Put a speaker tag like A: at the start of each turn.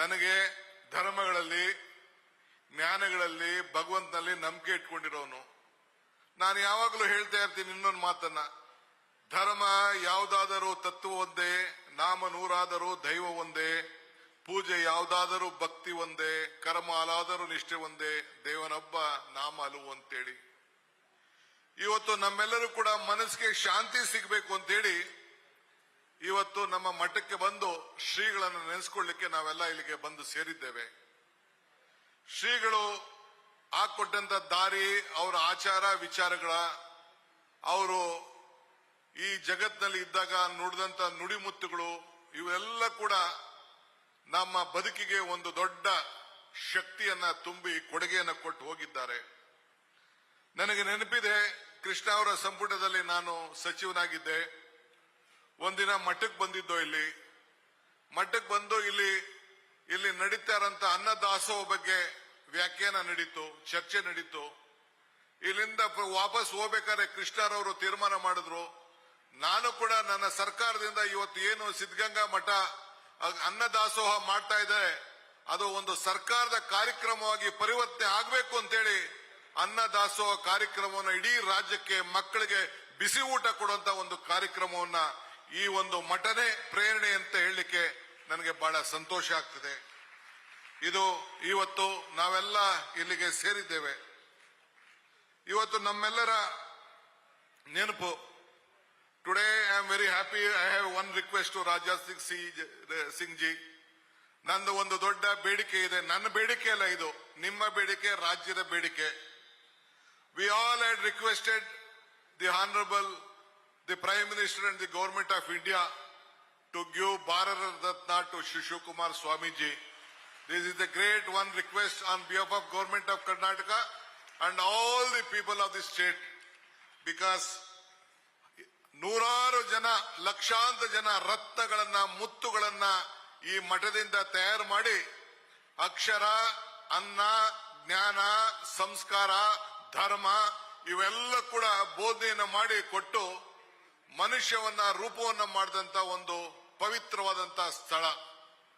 A: ನನಗೆ ಧರ್ಮಗಳಲ್ಲಿ ಜ್ಞಾನಗಳಲ್ಲಿ ಭಗವಂತನಲ್ಲಿ ನಂಬಿಕೆ ಇಟ್ಕೊಂಡಿರೋನು. ನಾನು ಯಾವಾಗಲೂ ಹೇಳ್ತಾ ಇರ್ತೀನಿ ಇನ್ನೊಂದು ಮಾತನ್ನ, ಧರ್ಮ ಯಾವುದಾದರೂ ತತ್ವ ಒಂದೇ, ನಾಮ ನೂರಾದರೂ ದೈವ ಒಂದೇ, ಪೂಜೆ ಯಾವುದಾದರೂ ಭಕ್ತಿ ಒಂದೇ, ಕರ್ಮ ಹಲಾದರೂ ನಿಷ್ಠೆ ಒಂದೇ, ದೇವನೊಬ್ಬ ನಾಮ ಹಲವು ಅಂತೇಳಿ. ಇವತ್ತು ನಮ್ಮೆಲ್ಲರೂ ಕೂಡ ಮನಸ್ಸಿಗೆ ಶಾಂತಿ ಸಿಗಬೇಕು ಅಂತೇಳಿ ಇವತ್ತು ನಮ್ಮ ಮಠಕ್ಕೆ ಬಂದು ಶ್ರೀಗಳನ್ನು ನೆನೆಸ್ಕೊಳ್ಳಿಕ್ಕೆ ನಾವೆಲ್ಲ ಇಲ್ಲಿಗೆ ಬಂದು ಸೇರಿದ್ದೇವೆ. ಶ್ರೀಗಳು ಹಾಕೊಟ್ಟಂತ ದಾರಿ, ಅವರ ಆಚಾರ ವಿಚಾರಗಳ, ಅವರು ಈ ಜಗತ್ತಿನಲ್ಲಿ ಇದ್ದಾಗ ನುಡಿದಂತ ನುಡಿಮುತ್ತುಗಳು, ಇವೆಲ್ಲ ಕೂಡ ನಮ್ಮ ಬದುಕಿಗೆ ಒಂದು ದೊಡ್ಡ ಶಕ್ತಿಯನ್ನ ತುಂಬಿ ಕೊಡುಗೆಯನ್ನು ಕೊಟ್ಟು ಹೋಗಿದ್ದಾರೆ. ನನಗೆ ನೆನಪಿದೆ, ಕೃಷ್ಣ ಅವರ ಸಂಪುಟದಲ್ಲಿ ನಾನು ಸಚಿವನಾಗಿದ್ದೆ. ಒಂದಿನ ಮಠಕ್ಕೆ ಬಂದಿದ್ದೋ, ಇಲ್ಲಿ ಮಠಕ್ಕೆ ಬಂದು ಇಲ್ಲಿ ನಡೀತಾ ಇರೋಂತ ಅನ್ನದಾಸೋಹ ಬಗ್ಗೆ ವ್ಯಾಖ್ಯಾನ ನಡೀತು, ಚರ್ಚೆ ನಡೀತು. ಇಲ್ಲಿಂದ ವಾಪಸ್ ಹೋಗ್ಬೇಕಾದ್ರೆ ಕೃಷ್ಣರವರು ತೀರ್ಮಾನ ಮಾಡಿದ್ರು, ನಾನು ಕೂಡ ನನ್ನ ಸರ್ಕಾರದಿಂದ ಇವತ್ತು ಏನು ಸಿದ್ಧಗಂಗಾ ಮಠ ಅನ್ನದಾಸೋಹ ಮಾಡ್ತಾ ಇದೆ, ಅದು ಒಂದು ಸರ್ಕಾರದ ಕಾರ್ಯಕ್ರಮವಾಗಿ ಪರಿವರ್ತನೆ ಆಗಬೇಕು ಅಂತೇಳಿ ಅನ್ನದಾಸೋಹ ಕಾರ್ಯಕ್ರಮವನ್ನು ಇಡೀ ರಾಜ್ಯಕ್ಕೆ ಮಕ್ಕಳಿಗೆ ಬಿಸಿ ಊಟ ಕೊಡುವಂತ ಒಂದು ಕಾರ್ಯಕ್ರಮವನ್ನ ಈ ಒಂದು ಮಠನೇ ಪ್ರೇರಣೆ ಅಂತ ಹೇಳಲಿಕ್ಕೆ ನನಗೆ ಬಹಳ ಸಂತೋಷ ಆಗ್ತಿದೆ. ಇದು ಇವತ್ತು ನಾವೆಲ್ಲ ಇಲ್ಲಿಗೆ ಸೇರಿದ್ದೇವೆ. ಇವತ್ತು ನಮ್ಮೆಲ್ಲರ ನೆನಪು. Today I am very happy. I have one request to Raja Singh ji. ನಂದು ಒಂದು ದೊಡ್ಡ ಬೇಡಿಕೆ ಇದೆ. ನನ್ನ ಬೇಡಿಕೆ ಅಲ್ಲ ಇದು, ನಿಮ್ಮ ಬೇಡಿಕೆ, ರಾಜ್ಯದ ಬೇಡಿಕೆ. We all had requested the Honorable, the Prime Minister and the Government of India to give Bharat Ratna to Shri Shivakumar Swamiji. This is the great one request on behalf of Government of Karnataka and all the people of the state, because ನೂರಾರು ಜನ, ಲಕ್ಷಾಂತರ ಜನ ರತ್ನಗಳನ್ನ, ಮುತ್ತುಗಳನ್ನ ಈ ಮಠದಿಂದ ತಯಾರು ಮಾಡಿ ಅಕ್ಷರ, ಅನ್ನ, ಜ್ಞಾನ, ಸಂಸ್ಕಾರ, ಧರ್ಮ ಇವೆಲ್ಲ ಕೂಡ ಬೋಧನೆಯನ್ನು ಮಾಡಿ ಕೊಟ್ಟು ಮನುಷ್ಯವನ್ನ ರೂಪವನ್ನ ಮಾಡಿದಂತ ಒಂದು ಪವಿತ್ರವಾದಂತಹ ಸ್ಥಳ.